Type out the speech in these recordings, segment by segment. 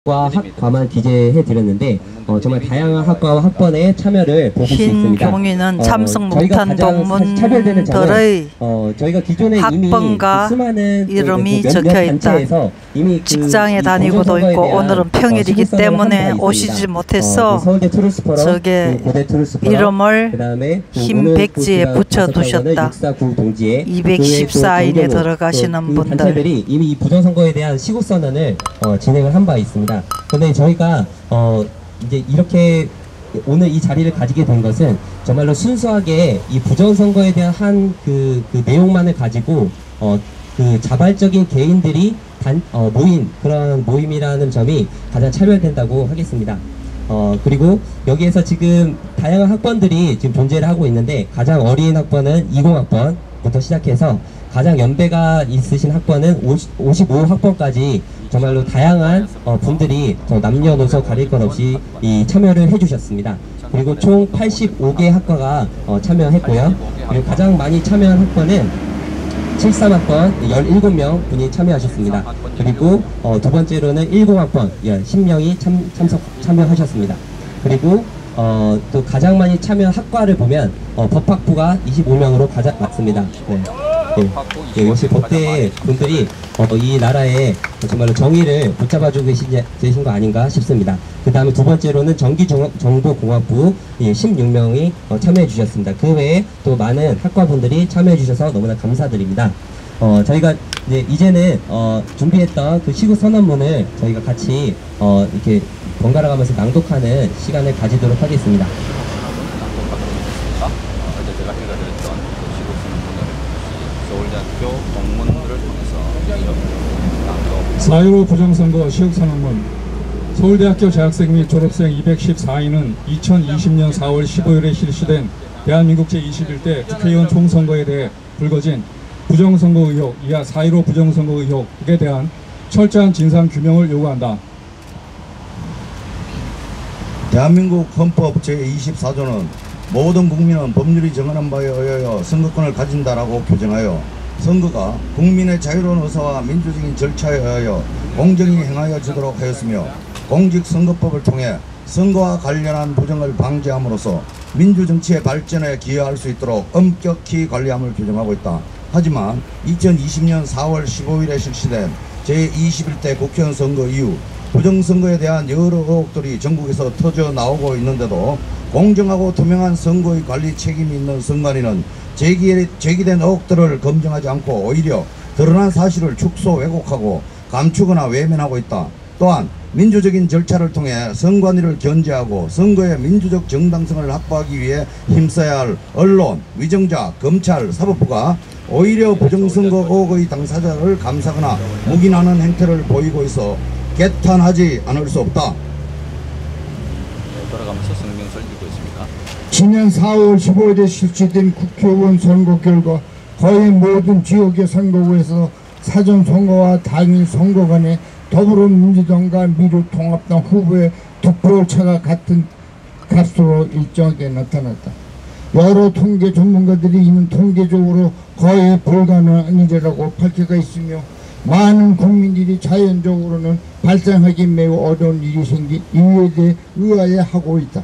학과만 기재해 드렸는데 정말 다양한 학과와 학번의 참여를 보실 수 있습니다. 흰 경위는 참석 못한 동문들의 저희가 기존에 학번과 수많은 이름이 적혀있다. 직장에 다니고도 있고 오늘은 평일이기 때문에 오시지 못해서 저게 이름을 흰 백지에 붙여두셨다. 214인에 들어가시는 분들 단체들이 이미 부정선거에 대한 시국선언을 진행을 한 바 있습니다. 그런데 저희가 이제 이렇게 오늘 이 자리를 가지게 된 것은 정말로 순수하게 이 부정선거에 대한 그 내용만을 가지고 그 자발적인 개인들이 모인 그런 모임이라는 점이 가장 차별된다고 하겠습니다. 그리고 여기에서 지금 다양한 학번들이 지금 존재를 하고 있는데 가장 어린 학번은 20학번부터 시작해서 가장 연배가 있으신 학번은 55학번까지 정말로 다양한 분들이 남녀노소 가릴 것 없이 참여를 해주셨습니다. 그리고 총 85개 학과가 참여했고요. 그리고 가장 많이 참여한 학번은 73학번 17명 분이 참여하셨습니다. 그리고 두 번째로는 10학번 10명이 참여하셨습니다. 그리고 또 가장 많이 참여한 학과를 보면 법학부가 25명으로 가장 많습니다. 네, 역시 법대 분들이 이 나라에 정말로 정의를 붙잡아주고 계신 거 아닌가 싶습니다. 그 다음에 두 번째로는 전기정보공학부 16명이 참여해 주셨습니다. 그 외에 또 많은 학과분들이 참여해 주셔서 너무나 감사드립니다. 저희가 이제는 준비했던 그 시국 선언문을 저희가 같이 이렇게 번갈아 가면서 낭독하는 시간을 가지도록 하겠습니다. 서울대학교 동문들을 통해서 4.15 부정선거 시국선언문. 서울대학교 재학생 및 졸업생 214인은 2020년 4월 15일에 실시된 대한민국 제21대 국회의원 총선거에 대해 불거진 부정선거 의혹, 이하 4.15 부정선거 의혹에 대한 철저한 진상규명을 요구한다. 대한민국 헌법 제24조는 모든 국민은 법률이 정하는 바에 의하여 선거권을 가진다라고 규정하여 선거가 국민의 자유로운 의사와 민주적인 절차에 의하여 공정히 행하여지도록 하였으며 공직선거법을 통해 선거와 관련한 부정을 방지함으로써 민주정치의 발전에 기여할 수 있도록 엄격히 관리함을 규정하고 있다. 하지만 2020년 4월 15일에 실시된 제21대 국회의원 선거 이후 부정선거에 대한 여러 의혹들이 전국에서 터져 나오고 있는데도 공정하고 투명한 선거의 관리 책임이 있는 선관위는 제기된 의혹들을 검증하지 않고 오히려 드러난 사실을 축소 왜곡하고 감추거나 외면하고 있다. 또한 민주적인 절차를 통해 선관위를 견제하고 선거의 민주적 정당성을 확보하기 위해 힘써야 할 언론, 위정자, 검찰, 사법부가 오히려 부정선거 의혹의 당사자를 감싸거나 묵인하는 행태를 보이고 있어 개탄하지 않을 수 없다. 돌아가면서 성명서를 읽고 있습니다. 지난 4월 15일에 실시된 국회의원 선거 결과 거의 모든 지역의 선거구에서 사전선거와 당일 선거 간에 더불어민주당과 미래통합당 후보의 득표차가 같은 값으로 일정하게 나타났다. 여러 통계 전문가들이 이는 통계적으로 거의 불가능한 밝혀가 있으며 많은 국민들이 자연적으로는 발생하기 매우 어려운 일이 생긴 이유에 대해 의아해하고 있다.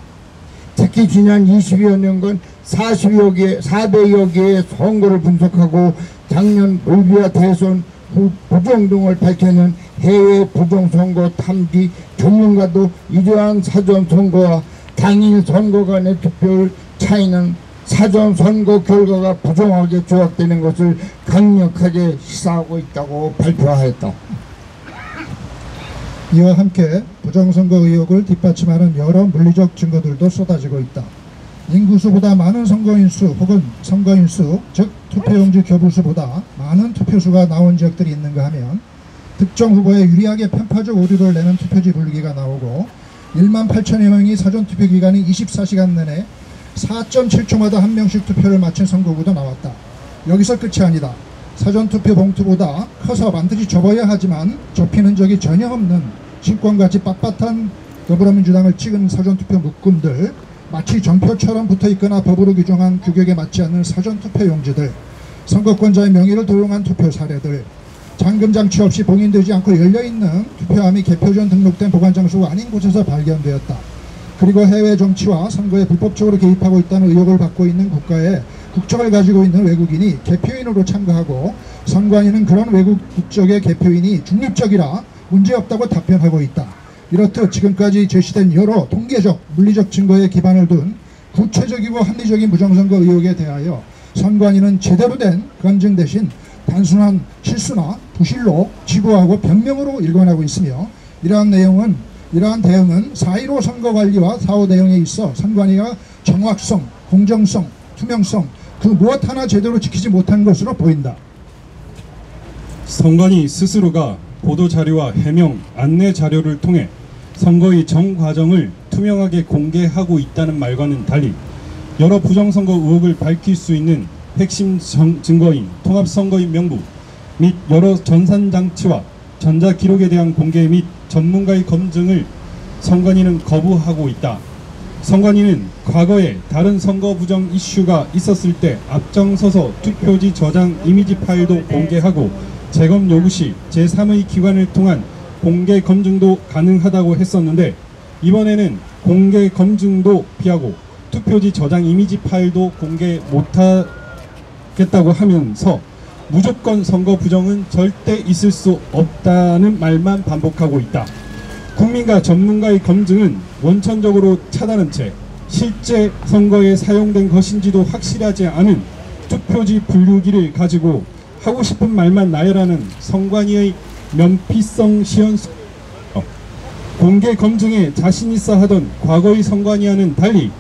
특히 지난 20여 년간 400여 개의 선거를 분석하고 작년 물비와 대선 후 부정 등을 밝혀낸 해외 부정선거 탐지 전문가도 이러한 사전선거와 당일 선거 간의 득표율 차이는 사전선거 결과가 부정하게 조작되는 것을 강력하게 시사하고 있다고 발표하였다. 이와 함께 부정선거 의혹을 뒷받침하는 여러 물리적 증거들도 쏟아지고 있다. 인구수보다 많은 선거인수 혹은 선거인수, 즉 투표용지 교부수보다 많은 투표수가 나온 지역들이 있는가 하면 특정 후보에 유리하게 편파적 오류를 내는 투표지 분류기가 나오고 1만 8천여 명이 사전투표 기간이 24시간 내내 4.7초마다 한 명씩 투표를 마친 선거구도 나왔다. 여기서 끝이 아니다. 사전투표 봉투보다 커서 반드시 접어야 하지만 접히는 적이 전혀 없는 신권같이 빳빳한 더불어민주당을 찍은 사전투표 묶음들, 마치 전표처럼 붙어있거나 법으로 규정한 규격에 맞지 않는 사전투표 용지들, 선거권자의 명의를 도용한 투표 사례들, 잠금 장치 없이 봉인되지 않고 열려있는 투표함이 개표 전 등록된 보관 장소가 아닌 곳에서 발견되었다. 그리고 해외 정치와 선거에 불법적으로 개입하고 있다는 의혹을 받고 있는 국가에 국적을 가지고 있는 외국인이 개표인으로 참가하고 선관위는 그런 외국 국적의 개표인이 중립적이라 문제없다고 답변하고 있다. 이렇듯 지금까지 제시된 여러 통계적, 물리적 증거에 기반을 둔 구체적이고 합리적인 부정선거 의혹에 대하여 선관위는 제대로 된 검증 대신 단순한 실수나 부실로 지부하고 변명으로 일관하고 있으며 이러한 대응은 4.15 선거관리와 사후 대응에 있어 선관위가 정확성, 공정성, 투명성 그 무엇 하나 제대로 지키지 못한 것으로 보인다. 선관위 스스로가 보도자료와 해명, 안내 자료를 통해 선거의 전 과정을 투명하게 공개하고 있다는 말과는 달리 여러 부정선거 의혹을 밝힐 수 있는 핵심 증거인 통합선거인 명부 및 여러 전산장치와 전자기록에 대한 공개 및 전문가의 검증을 선관위는 거부하고 있다. 선관위는 과거에 다른 선거 부정 이슈가 있었을 때 앞장서서 투표지 저장 이미지 파일도 공개하고 재검 요구 시 제3의 기관을 통한 공개 검증도 가능하다고 했었는데 이번에는 공개 검증도 피하고 투표지 저장 이미지 파일도 공개 못하겠다고 하면서 무조건 선거 부정은 절대 있을 수 없다는 말만 반복하고 있다. 국민과 전문가의 검증은 원천적으로 차단한 채 실제 선거에 사용된 것인지도 확실하지 않은 투표지 분류기를 가지고 하고 싶은 말만 나열하는 선관위의 면피성 시연수 공개 검증에 자신 있어 하던 과거의 선관위와는 달리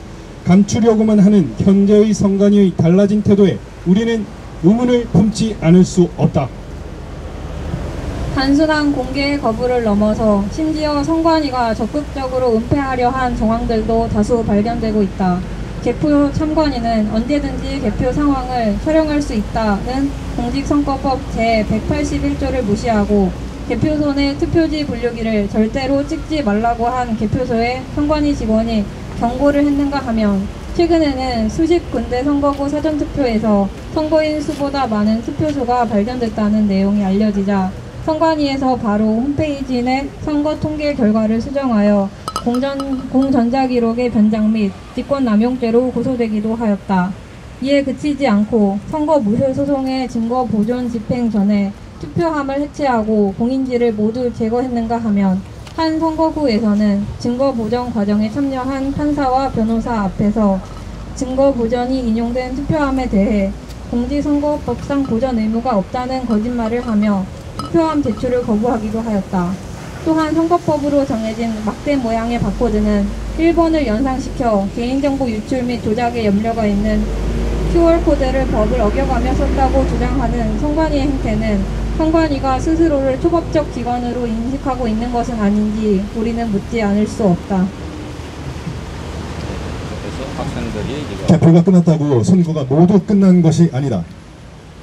감추려고만 하는 현재의 선관위의 달라진 태도에 우리는 의문을 품지 않을 수 없다. 단순한 공개 거부를 넘어서 심지어 선관위가 적극적으로 은폐하려 한 정황들도 다수 발견되고 있다. 개표 참관인은 언제든지 개표 상황을 촬영할 수 있다는 공직선거법 제181조를 무시하고 개표소 내 투표지 분류기를 절대로 찍지 말라고 한 개표소에 선관위 직원이 경고를 했는가 하면 최근에는 수십 군데 선거구 사전투표에서 선거인 수보다 많은 투표소가 발견됐다는 내용이 알려지자 선관위에서 바로 홈페이지 내 선거 통계 결과를 수정하여 공전자기록의 변장 및 직권남용죄로 고소되기도 하였다. 이에 그치지 않고 선거 무효 소송의 증거 보존 집행 전에 투표함을 해체하고 공인지를 모두 제거했는가 하면 한 선거구에서는 증거 보전 과정에 참여한 판사와 변호사 앞에서 증거 보전이 인용된 투표함에 대해 공직선거법상 보전 의무가 없다는 거짓말을 하며 투표함 제출을 거부하기도 하였다. 또한 선거법으로 정해진 막대 모양의 바코드는 1번을 연상시켜 개인정보 유출 및 조작에 염려가 있는 QR코드를 법을 어겨가며 썼다고 주장하는 선관위의 행태는 선관위가 스스로를 초법적 기관으로 인식하고 있는 것은 아닌지 우리는 묻지 않을 수 없다. 개표가 끝났다고 선거가 모두 끝난 것이 아니다.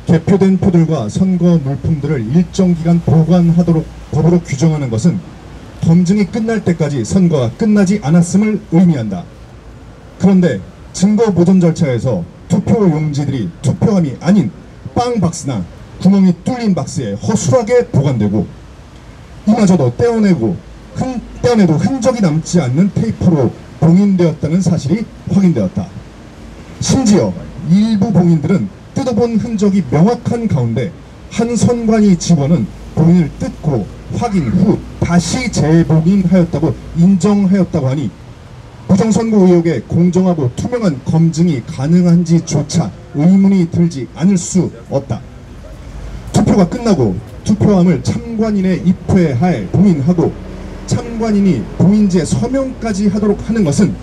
개표된 표들과 선거 물품들을 일정 기간 보관하도록 법으로 규정하는 것은 검증이 끝날 때까지 선거가 끝나지 않았음을 의미한다. 그런데 증거 보존 절차에서 투표 용지들이 투표함이 아닌 빵 박스나 구멍이 뚫린 박스에 허술하게 보관되고 이마저도 떼어내도 흔적이 남지 않는 테이프로 봉인되었다는 사실이 확인되었다. 심지어 일부 봉인들은 뜯어본 흔적이 명확한 가운데 한 선관위 직원은 봉인을 뜯고 확인 후 다시 재봉인하였다고 인정하였다고 하니 부정선거 의혹의 공정하고 투명한 검증이 가능한지조차 의문이 들지 않을 수 없다. 투표가 끝나고 투표함을 참관인의 입회하에 봉인하고 참관인이 봉인지에 서명까지 하도록 하는 것은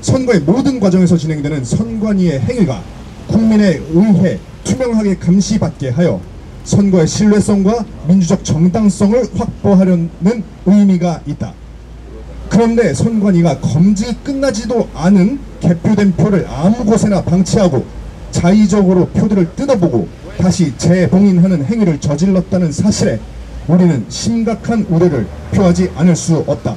선거의 모든 과정에서 진행되는 선관위의 행위가 국민에 의해 투명하게 감시받게 하여 선거의 신뢰성과 민주적 정당성을 확보하려는 의미가 있다. 그런데 선관위가 검증이 끝나지도 않은 개표된 표를 아무 곳에나 방치하고 자의적으로 표들을 뜯어보고 다시 재봉인하는 행위를 저질렀다는 사실에 우리는 심각한 우려를 표하지 않을 수 없다.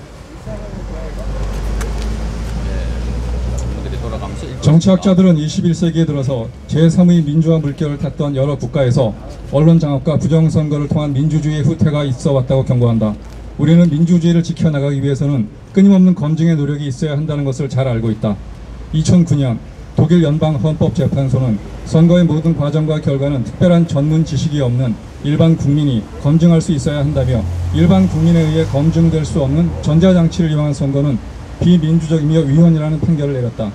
문들이 돌아가면서 정치학자들은 21세기에 들어서 제3의 민주화 물결을 탔던 여러 국가에서 언론 장악과 부정선거를 통한 민주주의의 후퇴가 있어 왔다고 경고한다. 우리는 민주주의를 지켜나가기 위해서는 끊임없는 검증의 노력이 있어야 한다는 것을 잘 알고 있다. 2009년 독일 연방헌법재판소는 선거의 모든 과정과 결과는 특별한 전문 지식이 없는 일반 국민이 검증할 수 있어야 한다며 일반 국민에 의해 검증될 수 없는 전자장치를 이용한 선거는 비민주적이며 위헌이라는 판결을 내렸다.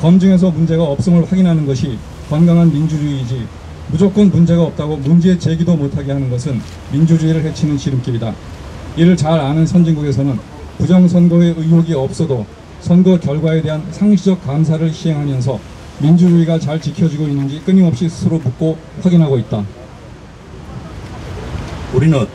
검증에서 문제가 없음을 확인하는 것이 건강한 민주주의이지 무조건 문제가 없다고 문제 제기도 못하게 하는 것은 민주주의를 해치는 지름길이다. 이를 잘 아는 선진국에서는 부정선거의 의혹이 없어도 선거 결과에 대한 상시적 감사를 시행하면서 민주주의가 잘 지켜지고 있는지 끊임없이 스스로 묻고 확인하고 있다. 우리는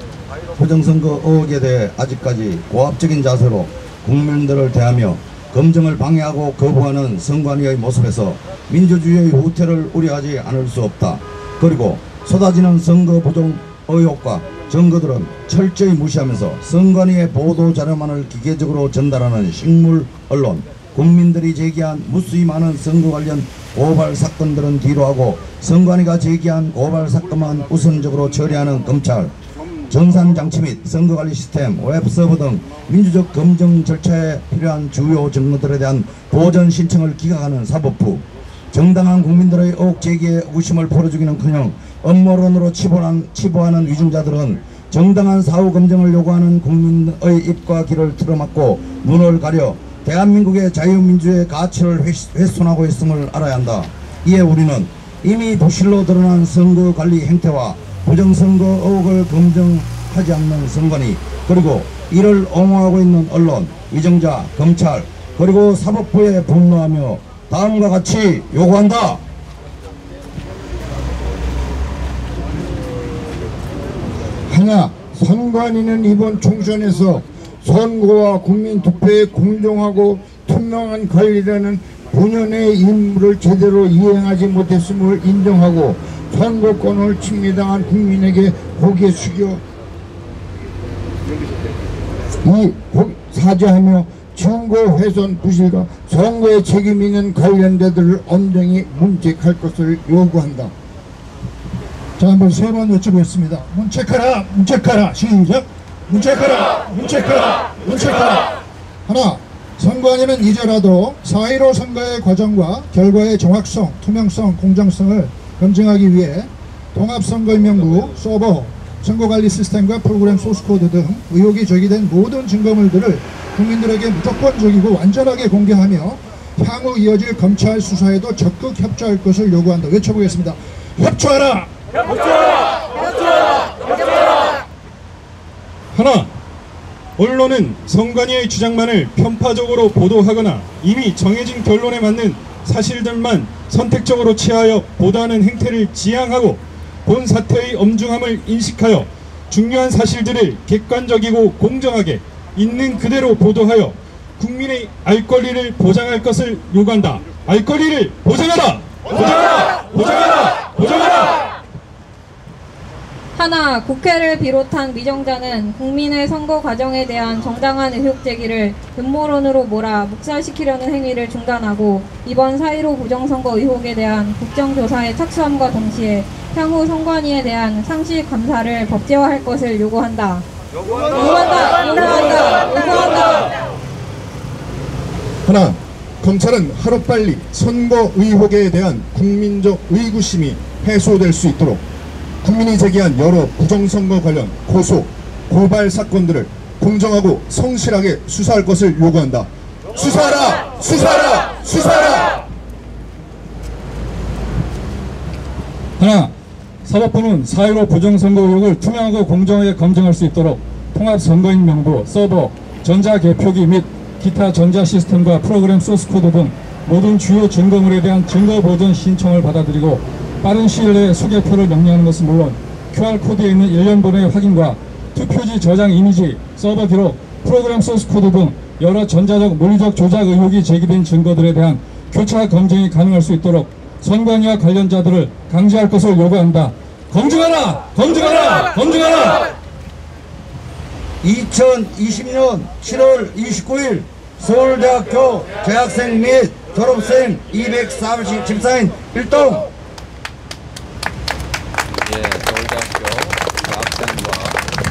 부정선거 의혹에 대해 아직까지 고압적인 자세로 국민들을 대하며 검증을 방해하고 거부하는 선관위의 모습에서 민주주의의 후퇴를 우려하지 않을 수 없다. 그리고 쏟아지는 선거 부정 의혹과 증거들은 철저히 무시하면서 선관위의 보도 자료만을 기계적으로 전달하는 식물 언론, 국민들이 제기한 무수히 많은 선거 관련 고발 사건들은 뒤로하고 선관위가 제기한 고발 사건만 우선적으로 처리하는 검찰, 정산장치 및 선거관리 시스템, 웹서버 등 민주적 검증 절차에 필요한 주요 증거들에 대한 보전 신청을 기각하는 사법부, 정당한 국민들의 의혹 제기에 의구심을 풀어주기는커녕 음모론으로 치부하는 위증자들은 정당한 사후 검증을 요구하는 국민의 입과 귀를 틀어막고 눈을 가려 대한민국의 자유민주의 가치를 훼손하고 있음을 알아야 한다. 이에 우리는 이미 부실로 드러난 선거관리 행태와 부정선거 의혹을 검증하지 않는 선관위, 그리고 이를 옹호하고 있는 언론, 위정자, 검찰, 그리고 사법부에 분노하며 다음과 같이 요구한다. 하나, 선관위는 이번 총선에서 선거와 국민투표의 공정하고 투명한 관리라는 본연의 임무를 제대로 이행하지 못했음을 인정하고 선거권을 침해당한 국민에게 고개 숙여 사죄하며 증거 훼손 부실과 선거에 책임 있는 관련자들을 엄정히 문책할 것을 요구한다. 자, 한번 세 번 외쳐보겠습니다. 문책하라, 문책하라. 시작. 문책하라, 문책하라, 문책하라. 하나, 선관위는 이제라도 4.15 선거의 과정과 결과의 정확성, 투명성, 공정성을 검증하기 위해 통합선거인명부, 서버, 선거관리 시스템과 프로그램 소스코드 등 의혹이 제기된 모든 증거물들을 국민들에게 무조건적이고 완전하게 공개하며 향후 이어질 검찰 수사에도 적극 협조할 것을 요구한다. 외쳐보겠습니다. 협조하라! 협조하라! 협조하라! 협조하라! 하나, 언론은 선관위의 주장만을 편파적으로 보도하거나 이미 정해진 결론에 맞는 사실들만 선택적으로 취하여 보도하는 행태를 지양하고 본 사태의 엄중함을 인식하여 중요한 사실들을 객관적이고 공정하게 있는 그대로 보도하여 국민의 알 권리를 보장할 것을 요구한다. 알 권리를 보장하라! 보장하라! 보장하라! 보장하라! 하나, 국회를 비롯한 미정자는 국민의 선거 과정에 대한 정당한 의혹 제기를 음모론으로 몰아 묵살시키려는 행위를 중단하고 이번 4.15 부정선거 의혹에 대한 국정조사에 착수함과 동시에 향후 선관위에 대한 상시 감사를 법제화할 것을 요구한다. 요구한다! 요구한다! 요구한다! 하나, 검찰은 하루빨리 선거 의혹에 대한 국민적 의구심이 해소될 수 있도록 국민이 제기한 여러 부정선거 관련 고소, 고발 사건들을 공정하고 성실하게 수사할 것을 요구한다. 수사하라! 수사하라! 수사하라! 하나, 사법부는 4.15 부정선거 의혹을 투명하고 공정하게 검증할 수 있도록 통합선거인명부, 서버, 전자개표기 및 기타 전자시스템과 프로그램 소스코드 등 모든 주요 증거물에 대한 증거보전 신청을 받아들이고 빠른 시일 내에 수개표를 명령하는 것은 물론 QR코드에 있는 1년분의 확인과 투표지 저장 이미지, 서버 기록, 프로그램 소스코드 등 여러 전자적 물리적 조작 의혹이 제기된 증거들에 대한 교차 검증이 가능할 수 있도록 선관위와 관련자들을 강제할 것을 요구한다. 검증하라! 검증하라! 검증하라! 2020년 7월 29일 서울대학교 재학생 및 졸업생 240집사인 1동. 예, 서울대학교 대학생과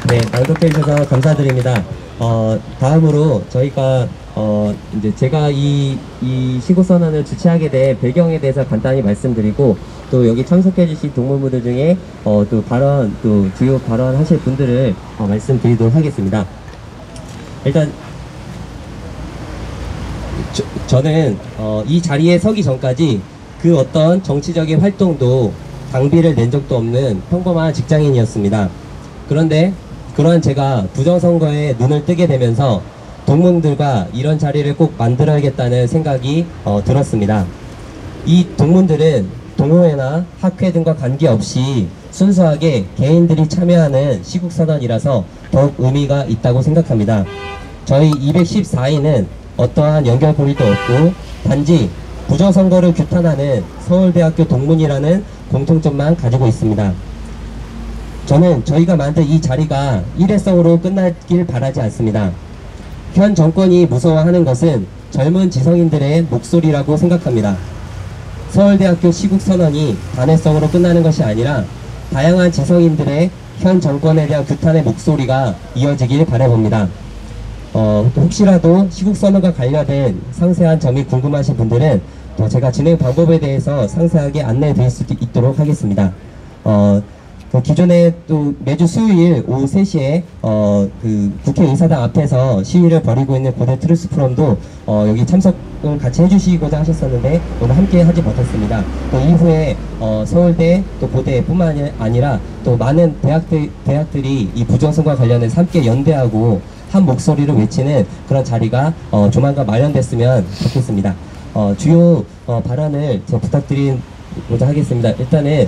네, 낭독해 주셔서 감사드립니다. 다음으로 저희가 이제 제가 이 시국선언을 주최하게 된 배경에 대해서 간단히 말씀드리고, 또 여기 참석해 주신 동문부들 중에 또 주요 발언하실 분들을 말씀드리도록 하겠습니다. 일단 저는 이 자리에 서기 전까지 그 어떤 정치적인 활동도 당비를 낸 적도 없는 평범한 직장인이었습니다. 그런데 그러한 제가 부정선거에 눈을 뜨게 되면서 동문들과 이런 자리를 꼭 만들어야겠다는 생각이 들었습니다. 이 동문들은 동호회나 학회 등과 관계없이 순수하게 개인들이 참여하는 시국선언이라서 더욱 의미가 있다고 생각합니다. 저희 214인은 어떠한 연결고리도 없고 단지 부정선거를 규탄하는 서울대학교 동문이라는 공통점만 가지고 있습니다. 저는 저희가 만든 이 자리가 일회성으로 끝나길 바라지 않습니다. 현 정권이 무서워하는 것은 젊은 지성인들의 목소리라고 생각합니다. 서울대학교 시국선언이 단회성으로 끝나는 것이 아니라 다양한 지성인들의 현 정권에 대한 규탄의 목소리가 이어지길 바라봅니다. 혹시라도 시국선언과 관련된 상세한 점이 궁금하신 분들은 또 제가 진행 방법에 대해서 상세하게 안내해 드릴 수 있도록 하겠습니다. 기존에 또 매주 수요일 오후 3시에 그 국회의사당 앞에서 시위를 벌이고 있는 고대 트루스 포럼도 여기 참석을 같이 해주시고자 하셨었는데 오늘 함께 하지 못했습니다. 또 이후에 서울대 또 고대뿐만 아니라 또 많은 대학들이 이 부정선거와 관련해서 함께 연대하고 한 목소리로 외치는 그런 자리가 조만간 마련됐으면 좋겠습니다. 주요 발언을 제가 부탁드리고자 하겠습니다. 일단은